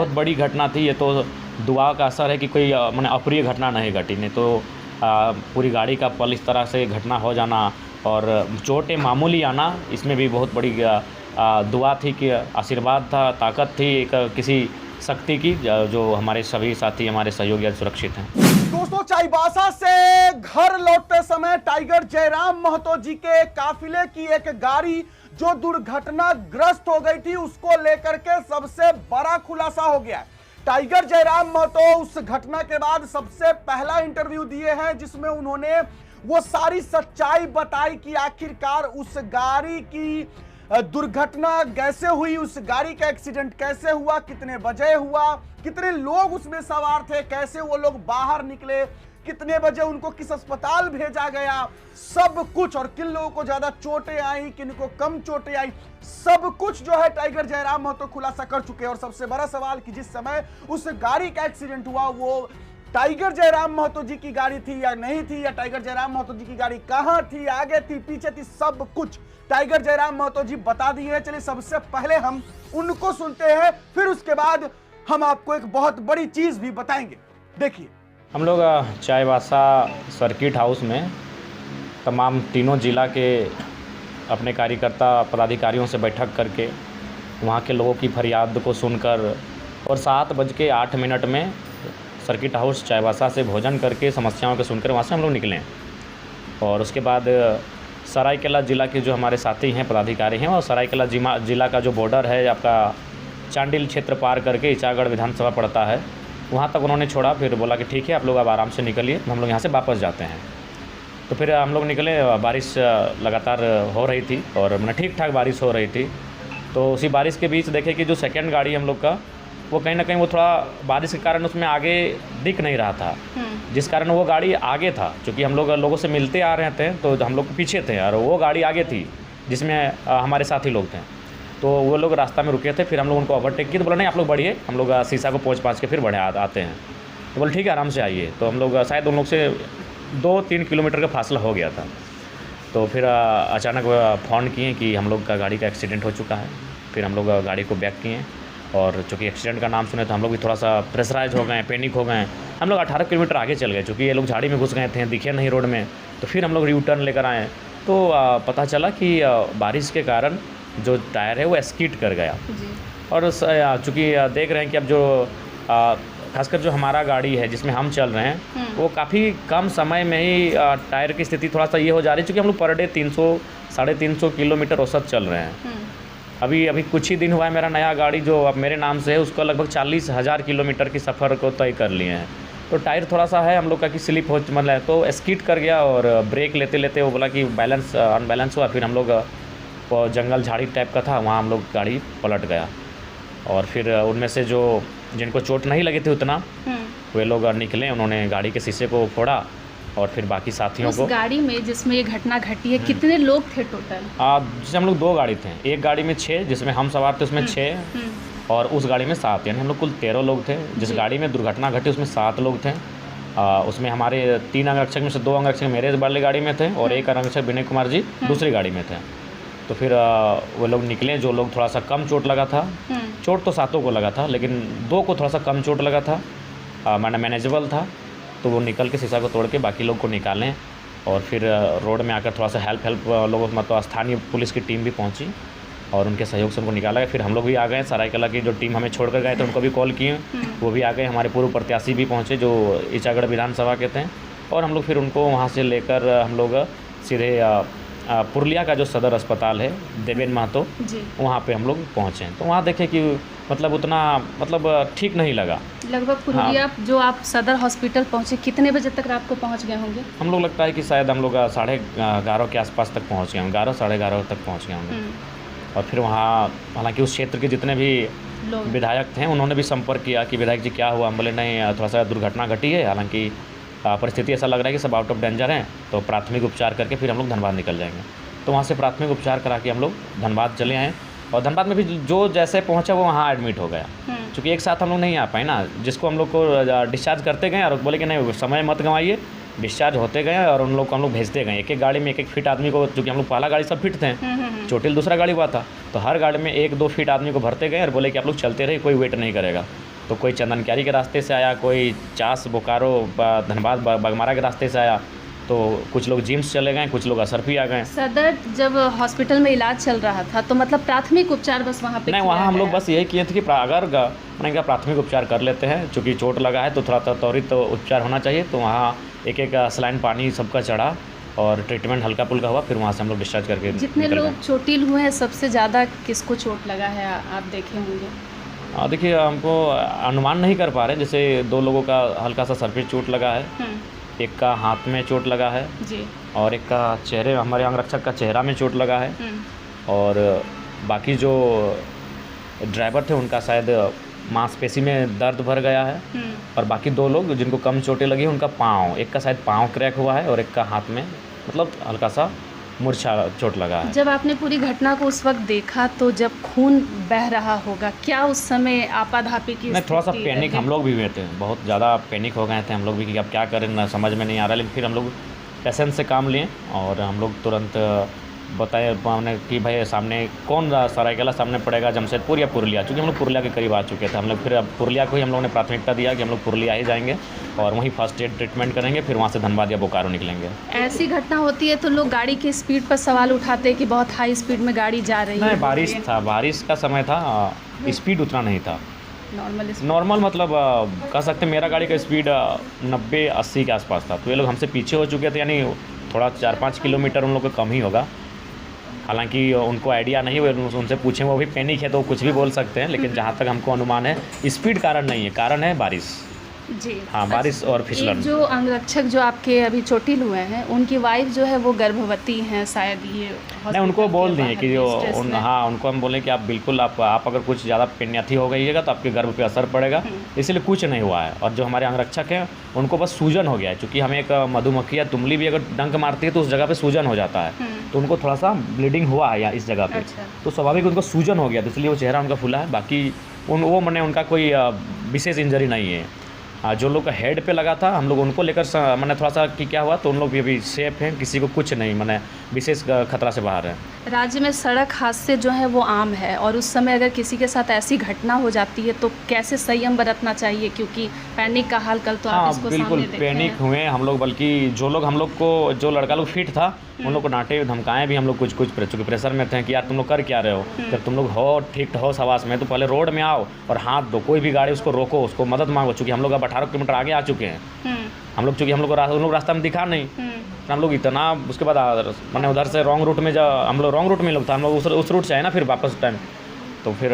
बहुत बड़ी घटना थी ये, तो दुआ का असर है कि कोई माने अप्रिय घटना नहीं घटी, नहीं तो पूरी गाड़ी का पल इस तरह से घटना हो जाना और चोटें मामूली आना, इसमें भी बहुत बड़ी दुआ थी कि आशीर्वाद था, ताकत थी एक किसी शक्ति की, जो हमारे सभी साथी हमारे सहयोगी आज सुरक्षित हैं। दोस्तों, चाईबासा से घर लौटते समय टाइगर जयराम महतो जी के काफिले की एक गाड़ी जो दुर्घटनाग्रस्त हो गई थी, उसको लेकर के सबसे बड़ा खुलासा हो गया। टाइगर जयराम महतो उस घटना के बाद सबसे पहला इंटरव्यू दिए हैं जिसमें उन्होंने वो सारी सच्चाई बताई कि आखिरकार उस गाड़ी की दुर्घटना कैसे हुई, उस गाड़ी का एक्सीडेंट कैसे हुआ, कितने बजे हुआ, कितने लोग उसमें सवार थे, कैसे वो लोग बाहर निकले, कितने बजे उनको किस अस्पताल भेजा गया, सब कुछ, और किन लोगों को ज्यादा चोटें आई, किन को कम चोटें आई, सब कुछ जो है टाइगर जयराम महतो खुलासा कर चुके हैं। और सबसे बड़ा सवाल कि जिस समय उस गाड़ी का एक्सीडेंट हुआ वो टाइगर जयराम महतो जी की गाड़ी थी या नहीं थी, या टाइगर जयराम महतो जी की गाड़ी कहां थी, आगे थी पीछे थी, सब कुछ टाइगर जयराम महतो जी बता दिए हैं। चलिए सबसे पहले हम उनको सुनते हैं, फिर उसके बाद हम आपको एक बहुत बड़ी चीज भी बताएंगे। देखिए, हम लोग चाईबासा सर्किट हाउस में तमाम तीनों जिला के अपने कार्यकर्ता पदाधिकारियों से बैठक करके वहाँ के लोगों की फरियाद को सुनकर और 7:08 में सर्किट हाउस चाईबासा से भोजन करके समस्याओं को सुनकर वहाँ से हम लोग निकले। और उसके बाद सरायकेला ज़िला के जो हमारे साथी हैं पदाधिकारी हैं, और सरायकेला ज़िला का जो बॉर्डर है आपका चांडिल क्षेत्र पार करके ईचागढ़ विधानसभा पड़ता है, वहाँ तक उन्होंने छोड़ा। फिर बोला कि ठीक है आप लोग अब आराम से निकलिए, हम लोग यहाँ से वापस जाते हैं। तो फिर हम लोग निकले। बारिश लगातार हो रही थी और मैंने ठीक ठाक बारिश हो रही थी। तो उसी बारिश के बीच देखे कि जो सेकंड गाड़ी हम लोग का वो कहीं ना कहीं वो थोड़ा बारिश के कारण उसमें आगे दिख नहीं रहा था, जिस कारण वो गाड़ी आगे था। क्योंकि हम लोग लोगों से मिलते आ रहे थे तो हम लोग पीछे थे और वो गाड़ी आगे थी जिसमें हमारे साथी लोग थे। तो वो लोग रास्ता में रुके थे, फिर हम लोग उनको ओवरटेक किए तो बोला नहीं आप लोग बढ़िए, हम लोग शीशा को पोंछ के फिर बढ़े आते हैं। तो बोले ठीक है आराम से आइए। तो हम लोग शायद उन लोग से 2-3 किलोमीटर का फासला हो गया था। तो फिर अचानक फ़ोन किए कि हम लोग का गाड़ी का एक्सीडेंट हो चुका है। फिर हम लोग गाड़ी को बैक किए और चूँकि एक्सीडेंट का नाम सुने तो हम लोग भी थोड़ा सा प्रेशराइज हो गए, पैनिक हो गए। हम लोग 18 किलोमीटर आगे चल गए, चूँकि ये लोग झाड़ी में घुस गए थे, दिखे नहीं रोड में। तो फिर हम लोग यू टर्न लेकर आए तो पता चला कि बारिश के कारण जो टायर है वो स्किड कर गया। और चूँकि देख रहे हैं कि अब जो खासकर जो हमारा गाड़ी है जिसमें हम चल रहे हैं वो काफ़ी कम समय में ही टायर की स्थिति थोड़ा सा ये हो जा रही है, चूँकि हम लोग पर डे 300-350 किलोमीटर औसत चल रहे हैं। अभी कुछ ही दिन हुआ है मेरा नया गाड़ी जो अब मेरे नाम से है, उसको लगभग 40,000 किलोमीटर की सफ़र को तय कर लिए हैं। तो टायर थोड़ा सा है हम लोग का कि स्लिप हो मतलब तो स्किड कर गया और ब्रेक लेते लेते वो बोला कि बैलेंस अनबैलेंस हुआ। फिर हम लोग जंगल झाड़ी टाइप का था, वहाँ हम लोग गाड़ी पलट गया। और फिर उनमें से जो जिनको चोट नहीं लगी थी उतना वे लोग निकले, उन्होंने गाड़ी के शीशे को फोड़ा और फिर बाकी साथियों को। गाड़ी में जिसमें ये घटना घटी है कितने लोग थे टोटल? जैसे हम लोग 2 गाड़ी थे, एक गाड़ी में 6 जिसमें हम सवार थे उसमें 6 और उस गाड़ी में 7, यानी हम लोग कुल 13 लोग थे। जिस गाड़ी में दुर्घटना घटी उसमें 7 लोग थे। उसमें हमारे 3 अंगरक्षक में से 2 अंगरक्षक मेरे वाले गाड़ी में थे और एक अंगरक्षक विनय कुमार जी दूसरी गाड़ी में थे। तो फिर वो लोग निकले, जो लोग थोड़ा सा कम चोट लगा था, चोट तो 7 को लगा था लेकिन 2 को थोड़ा सा कम चोट लगा था, मैनेजेबल था। तो वो निकल के शीशा को तोड़ के बाकी लोग को निकालें और फिर रोड में आकर थोड़ा सा हेल्प लोगों मतलब स्थानीय पुलिस की टीम भी पहुंची और उनके सहयोग से उनको निकाला गया। फिर हम लोग भी आ गए, सरायकेला की जो टीम हमें छोड़कर गए थे उनको भी कॉल किए, वो भी आ गए। हमारे पूर्व प्रत्याशी भी पहुँचे जो ईचागढ़ विधानसभा के थे और हम लोग फिर उनको वहाँ से लेकर हम लोग सीधे पुरुलिया का जो सदर अस्पताल है देवेन महतो, वहाँ पे हम लोग पहुँचे। तो वहाँ देखे कि मतलब उतना मतलब ठीक नहीं लगा। लगभग पुरुलिया जो आप सदर हॉस्पिटल पहुँचे कितने बजे तक रात को पहुँच गए होंगे? हम लोग लगता है कि शायद हम लोग 11:30 के आसपास तक पहुँच गए होंगे, 11-11:30 तक पहुँच गए होंगे। और फिर वहाँ हालांकि उस क्षेत्र के जितने भी विधायक थे उन्होंने भी संपर्क किया कि विधायक जी क्या हुआ। हम बोले नहीं थोड़ा सा दुर्घटना घटी है, हालांकि परिस्थिति ऐसा लग रहा है कि सब आउट ऑफ डेंजर हैं, तो प्राथमिक उपचार करके फिर हम लोग धनबाद निकल जाएंगे। तो वहाँ से प्राथमिक उपचार करा के हम लोग धनबाद चले आए और धनबाद में भी जो जैसे पहुँचा वो वहाँ एडमिट हो गया। क्योंकि एक साथ हम लोग नहीं आ पाए ना, जिसको हम लोग को डिस्चार्ज करते गए और बोले कि नहीं समय मत गंवाइए, डिस्चार्ज होते गए और उन लोग को हम लोग भेजते गए। एक गाड़ी में एक फिट आदमी को, चूँकि हम लोग पहला गाड़ी सब फिट थे, चोटिल दूसरा गाड़ी हुआ था, तो हर गाड़ी में 1-2 फिट आदमी को भरते गए और बोले कि आप लोग चलते रहे, कोई वेट नहीं करेगा। तो कोई चंदनक्यारी के रास्ते से आया, कोई चास बोकारो धनबाद बगमारा के रास्ते से आया, तो कुछ लोग जिम्स चले गए, कुछ लोग असरफी आ गए। सदर जब हॉस्पिटल में इलाज चल रहा था तो मतलब प्राथमिक उपचार बस वहाँ पे नहीं, किया वहाँ हम लोग गया? बस यही किए थे कि अगर मैंने कहा प्राथमिक उपचार कर लेते हैं, चूँकि चोट लगा है तो थोड़ा त्वरित उपचार होना चाहिए, तो वहाँ एक सलाइन पानी सबका चढ़ा और ट्रीटमेंट हल्का फुल्का हुआ, फिर वहाँ से हम लोग डिस्चार्ज करके जितने निकल गए। लोग चोटिल हुए हैं सबसे ज़्यादा किसको चोट लगा है आप देखे होंगे? देखिए, हमको अनुमान नहीं कर पा रहे, जैसे 2 लोगों का हल्का सा सर पे चोट लगा है, एक का हाथ में चोट लगा है जी। और एक का चेहरे, हमारे अंगरक्षक का चेहरा में चोट लगा है, और बाकी जो ड्राइवर थे उनका शायद मांसपेशी में दर्द भर गया है, और बाकी 2 लोग जिनको कम चोटें लगी उनका पाँव, एक का शायद पाँव क्रैक हुआ है और एक का हाथ में मतलब हल्का सा मूर्छा चोट लगा है। जब आपने पूरी घटना को उस वक्त देखा तो जब खून बह रहा होगा, क्या उस समय आपाधापी की नहीं, थोड़ा सा स्थिति पैनिक रही? हम लोग भी हुए थे, बहुत ज़्यादा पैनिक हो गए थे हम लोग भी कि अब क्या करें, ना समझ में नहीं आ रहा, लेकिन फिर हम लोग पेशेंस से काम लिए और हम लोग तुरंत बताए हमने कि भाई सामने कौन सरायकेला सामने पड़ेगा, जमशेदपुर या पुरुलिया, क्योंकि हम लोग पुरुलिया के करीब आ चुके थे। हम लोग फिर अब पुरुलिया को ही हम लोगों ने प्राथमिकता दिया कि हम लोग पुरुलिया ही जाएंगे और वहीं फर्स्ट एड ट्रीटमेंट करेंगे, फिर वहाँ से धनबाद या बोकारो निकलेंगे। ऐसी घटना होती है तो लोग गाड़ी की स्पीड पर सवाल उठाते हैं कि बहुत हाई स्पीड में गाड़ी जा रही है। नहीं, बारिश था, बारिश का समय था, स्पीड उतना नहीं था, नॉर्मल मतलब कह सकते मेरा गाड़ी का स्पीड 90-80 के आसपास था, तो ये लोग हमसे पीछे हो चुके थे, यानी थोड़ा 4-5 किलोमीटर उन लोग का कम ही होगा। हालांकि उनको आइडिया नहीं, वो उनसे पूछें, वो भी पैनिक है तो कुछ भी बोल सकते हैं, लेकिन जहाँ तक हमको अनुमान है स्पीड कारण नहीं है, कारण है बारिश। जी हाँ, बारिश और फिसलन। एक जो अंगरक्षक जो आपके अभी चोटिल हुए हैं उनकी वाइफ जो है वो गर्भवती हैं शायद, ये नहीं, उनको बोल दिए कि जो जो हाँ, उनको हम बोले कि आप बिल्कुल आप अगर कुछ ज़्यादा पेन्याथी हो गईएगा तो आपके गर्भ पे असर पड़ेगा, इसलिए कुछ नहीं हुआ है। और जो हमारे अंगरक्षक हैं उनको बस सूजन हो गया है, क्योंकि हमें एक मधुमक्खी या तुमली भी अगर डंक मारती है तो उस जगह पे सूजन हो जाता है, तो उनको थोड़ा सा ब्लीडिंग हुआ है या इस जगह पे। अच्छा। तो स्वाभाविक उनको सूजन हो गया, तो इसलिए वो चेहरा उनका फुला है, बाकी वो मैंने उनका कोई विशेष इंजरी नहीं है। जो लोग का हेड पे लगा था हम लोग उनको लेकर मैंने थोड़ा सा कि क्या हुआ, तो उन लोग भी अभी सेफ हैं, किसी को कुछ नहीं, मैंने विशेष खतरा से बाहर है। राज्य में सड़क हादसे जो है वो आम है और उस समय अगर किसी के साथ ऐसी घटना हो जाती है तो कैसे संयम बरतना चाहिए, क्योंकि पैनिक का हाल कल तो आप इसको बिल्कुल सामने पैनिक हुए हम लोग, बल्कि जो लोग हम लोग को, जो लड़का लोग फिट था उन लोग को डांटे धमकाएं भी हम लोग, कुछ चूँकि प्रेशर में थे कि यार तुम लोग कर क्या रहे हो, जब तुम लोग हो ठीक हो सवास में तो पहले रोड में आओ और हाथ दो, कोई भी गाड़ी उसको रोको, उसको मदद मांगो, चूँकि हम लोग अब 18 किलोमीटर आगे आ चुके हैं। हम लोग चूँकि हम लोग रास्ता में दिखा नहीं, हम लोग इतना उसके बाद मैंने उधर से रॉन्ग रूट में हम लोग रॉन्ग रूट में लोग था, हम लोग उस रूट से आए ना फिर वापस टाइम, तो फिर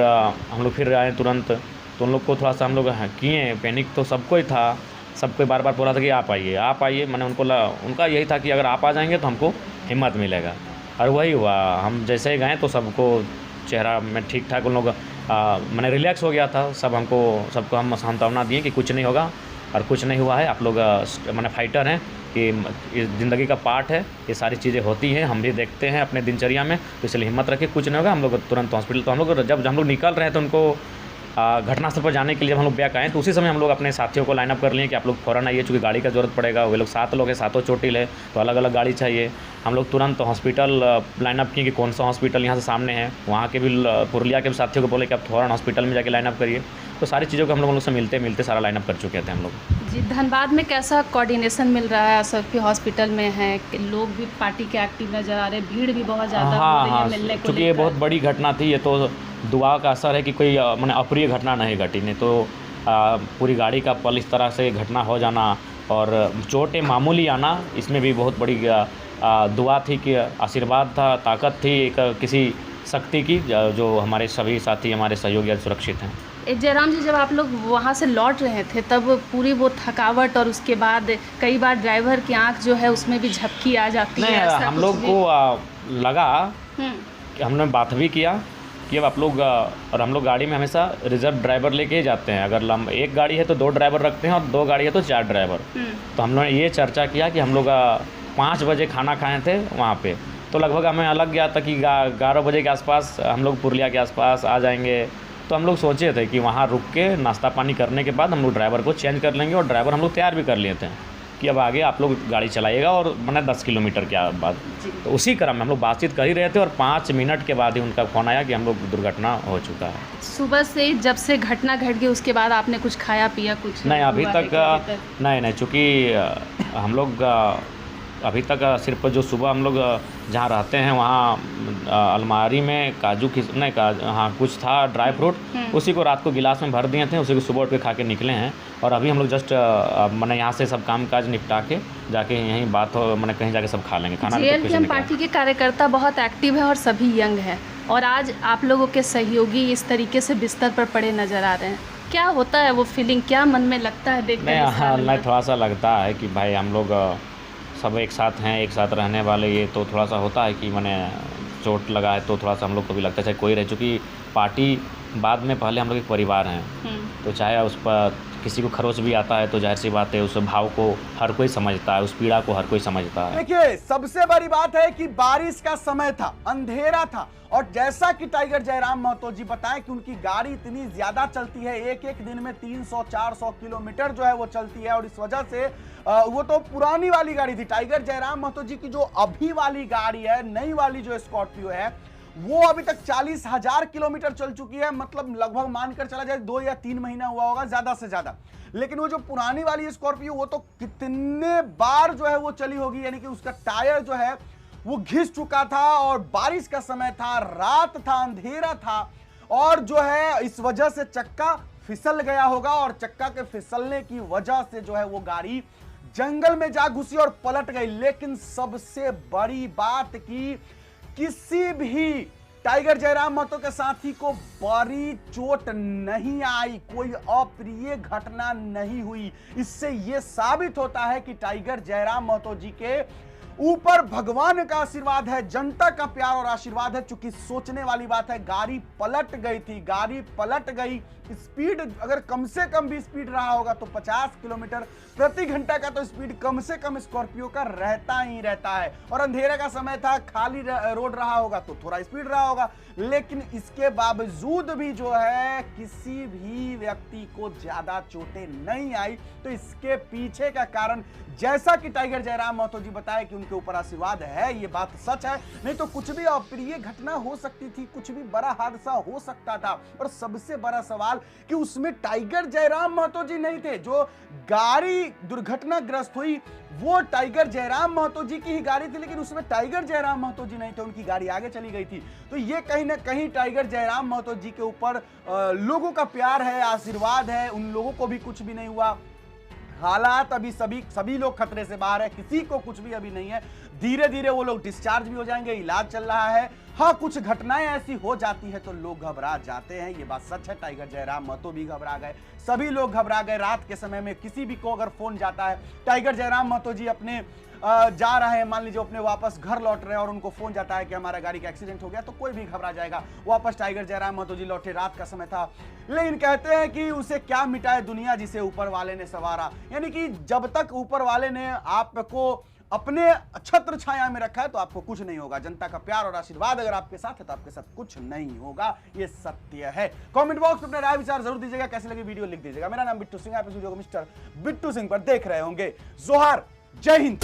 हम लोग फिर आए तुरंत, तो उन लोग को थोड़ा सा हम लोग किए, पैनिक तो सबको ही था, सबको बार बार बोला था कि आप आइए, मैंने उनका यही था कि अगर आप आ जाएंगे तो हमको हिम्मत मिलेगा, और वही हुआ। हम जैसे ही गए तो सबको चेहरा में ठीक ठाक उन लोग मैंने रिलैक्स हो गया था, सबको हम सांत्वना दिए कि कुछ नहीं होगा और कुछ नहीं हुआ है, आप लोग मैंने फाइटर हैं, कि इस ज़िंदगी का पार्ट है, ये सारी चीज़ें होती हैं, हम भी देखते हैं अपने दिनचर्या में, तो इसलिए हिम्मत रखिए, कुछ नहीं होगा। हम लोग तुरंत हॉस्पिटल, तो हम लोग जब हम लोग निकल रहे हैं तो उनको घटनास्थल पर जाने के लिए हम लोग बैक आए, तो उसी समय हम लोग अपने साथियों को लाइन अप कर लिए कि आप लोग फ़ौरन आइए, चूँकि गाड़ी का ज़रूरत पड़ेगा, वे लोग 7 लोग हैं, 7 चोटिल है, तो अलग अलग गाड़ी चाहिए। हम लोग तुरंत हॉस्पिटल लाइन अप किए कि कौन सा हॉस्पिटल यहाँ से सामने है, वहाँ के भी पुरुलिया के भी साथियों को बोले कि आप फ़ौरन हॉस्पिटल में जाके लाइन अप करिए, तो सारी चीज़ों को हम लोग से मिलते सारा लाइन अप कर चुके थे हम लोग। जी, धनबाद में कैसा कोऑर्डिनेशन मिल रहा है? असरफी हॉस्पिटल में है कि लोग भी पार्टी के एक्टिव नज़र आ रहे हैं, भीड़ भी बहुत ज़्यादा हो रही है मिलने को, क्योंकि ये बहुत बड़ी घटना थी, ये तो दुआ का असर है कि कोई मैंने अप्रिय घटना नहीं घटी, नहीं तो पूरी गाड़ी का पल इस तरह से घटना हो जाना और चोटें मामूली आना, इसमें भी बहुत बड़ी दुआ थी, कि आशीर्वाद था, ताकत थी एक किसी शक्ति की, जो हमारे सभी साथी हमारे सहयोगी सुरक्षित हैं। जयराम जी, जब आप लोग वहाँ से लौट रहे थे तब पूरी वो थकावट और उसके बाद कई बार ड्राइवर की आंख जो है उसमें भी झपकी आ जाती है, ऐसा हम लोग को लगा कि हमने बात भी किया कि अब आप लोग और हम लोग गाड़ी में हमेशा रिजर्व ड्राइवर लेके ही जाते हैं, अगर एक गाड़ी है तो 2 ड्राइवर रखते हैं और 2 गाड़ी है तो 4 ड्राइवर। तो हम लोगों ने ये चर्चा किया कि हम लोग 5 बजे खाना खाए थे वहाँ पे, तो लगभग हमें लग गया था कि 11 बजे के आसपास हम लोग पुरुलिया के आसपास आ जाएंगे, तो हम लोग सोचे थे कि वहाँ रुक के नाश्ता पानी करने के बाद हम लोग ड्राइवर को चेंज कर लेंगे, और ड्राइवर हम लोग तैयार भी कर लिए थे कि अब आगे आप लोग गाड़ी चलाइएगा और मैंने 10 किलोमीटर के बाद। तो उसी क्रम में हम लोग बातचीत कर ही रहे थे और 5 मिनट के बाद ही उनका फ़ोन आया कि हम लोग दुर्घटना हो चुका है। सुबह से जब से घटना घट गई उसके बाद आपने कुछ खाया पिया कुछ नहीं अभी हुआ है तक क्या अभी तक? नहीं चूँकि हम लोग अभी तक सिर्फ जो सुबह हम लोग जहाँ रहते हैं वहाँ अलमारी में काजू की नहीं हाँ कुछ था ड्राई फ्रूट, उसी को रात को गिलास में भर दिए थे, उसी को सुबह उठ के खा के निकले हैं। और अभी हम लोग जस्ट मैंने यहाँ से सब काम काज निपटा के जाके यहीं बात हो मैंने कहीं जाके सब खा लेंगे खाना। जेएलपीएम पार्टी के कार्यकर्ता बहुत एक्टिव है और सभी यंग हैं और आज आप लोगों के सहयोगी इस तरीके से बिस्तर पर पड़े नजर आ रहे हैं, क्या होता है वो फीलिंग, क्या मन में लगता है देखकर? नहीं थोड़ा सा लगता है कि भाई हम लोग सब एक साथ हैं, एक साथ रहने वाले, ये तो थोड़ा सा होता है कि मैंने चोट लगा है तो थोड़ा सा हम लोग को भी लगता है, चाहे कोई रहे, चूँकि पार्टी बाद में पहले हम लोग एक परिवार हैं, तो चाहे उस पर किसी को खरोच भी आता है तो जाहिर सी बात है उस भाव को हर कोई समझता है, उस पीड़ा को हर कोई समझता है। देखिए सबसे बड़ी बात है कि बारिश का समय था, अंधेरा था और जैसा कि टाइगर जयराम महतो जी बताएं कि उनकी गाड़ी इतनी ज्यादा चलती है, एक एक दिन में 300-400 किलोमीटर जो है वो चलती है और इस वजह से वो तो पुरानी वाली गाड़ी थी। टाइगर जयराम महतो जी की जो अभी वाली गाड़ी है, नई वाली जो स्कॉर्पियो है, वो अभी तक 40,000 किलोमीटर चल चुकी है, मतलब लगभग मानकर चला जाए 2 या 3 महीना हुआ होगा ज्यादा से ज्यादा। लेकिन वो जो पुरानी वाली स्कॉर्पियो वो तो कितने बार जो है वो चली होगी, यानी कि उसका टायर जो है वो घिस चुका था और बारिश का समय था, रात था, अंधेरा था और जो है इस वजह से चक्का फिसल गया होगा और चक्का के फिसलने की वजह से जो है वो गाड़ी जंगल में जा घुसी और पलट गई। लेकिन सबसे बड़ी बात की किसी भी टाइगर जयराम महतो के साथी को बड़ी चोट नहीं आई, कोई अप्रिय घटना नहीं हुई। इससे यह साबित होता है कि टाइगर जयराम महतो जी के ऊपर भगवान का आशीर्वाद है, जनता का प्यार और आशीर्वाद है। चूंकि सोचने वाली बात है, गाड़ी पलट गई थी, गाड़ी पलट गई, स्पीड अगर कम से कम भी स्पीड रहा होगा तो 50 किलोमीटर प्रति घंटा का तो स्पीड कम से कम स्कॉर्पियो का रहता ही रहता है। और अंधेरे का समय था, खाली रोड रहा होगा तो थोड़ा स्पीड रहा होगा, लेकिन इसके बावजूद भी जो है किसी भी व्यक्ति को ज्यादा चोटें नहीं आई। तो इसके पीछे का कारण जैसा कि टाइगर जयराम महतो जी बताए कि उनके ऊपर आशीर्वाद है, ये बात सच है, नहीं तो कुछ भी अप्रिय घटना हो सकती थी, कुछ भी बड़ा हादसा हो सकता था। और सबसे बड़ा सवाल कि उसमें टाइगर जयराम महतो जी नहीं थे। जो गाड़ी दुर्घटनाग्रस्त हुई वो टाइगर जयराम महतो जी की ही गाड़ी थी, लेकिन उसमें टाइगर जयराम महतो जी नहीं थे, उनकी गाड़ी आगे चली गई थी। तो ये कहीं ना कहीं टाइगर जयराम महतो जी के ऊपर लोगों का प्यार है, आशीर्वाद है, उन लोगों को भी कुछ भी नहीं हुआ। हालात अभी सभी लोग खतरे से बाहर है, किसी को कुछ भी अभी नहीं है। धीरे धीरे वो लोग डिस्चार्ज भी हो जाएंगे, इलाज चल रहा है। हाँ, कुछ घटनाएं ऐसी हो जाती है तो लोग घबरा जाते हैं, ये बात सच है। टाइगर जयराम महतो भी घबरा गए, सभी लोग घबरा गए। रात के समय में किसी भी को अगर फोन जाता है, टाइगर जयराम महतो जी अपने जा रहे हैं, मान लीजिए अपने वापस घर लौट रहे हैं और उनको फोन जाता है कि हमारा गाड़ी का एक्सीडेंट हो गया, तो कोई भी घबरा जाएगा। वापस टाइगर जयराम महतो जी लौटे, रात का समय था, लेकिन कहते हैं कि उसे क्या मिटाए दुनिया जिसे ऊपर वाले ने संवारा। यानी कि जब तक ऊपर वाले ने आपको अपने छत्र छाया में रखा है तो आपको कुछ नहीं होगा। जनता का प्यार और आशीर्वाद अगर आपके साथ है तो आपके साथ कुछ नहीं होगा, ये सत्य है। कमेंट बॉक्स में अपने राय विचार जरूर दीजिएगा, कैसी लगी वीडियो लिख दीजिएगा। मेरा नाम बिट्टू सिंह है, आप इस वीडियो को मिस्टर बिट्टू सिंह पर देख रहे होंगे। जोहार, जय हिंद।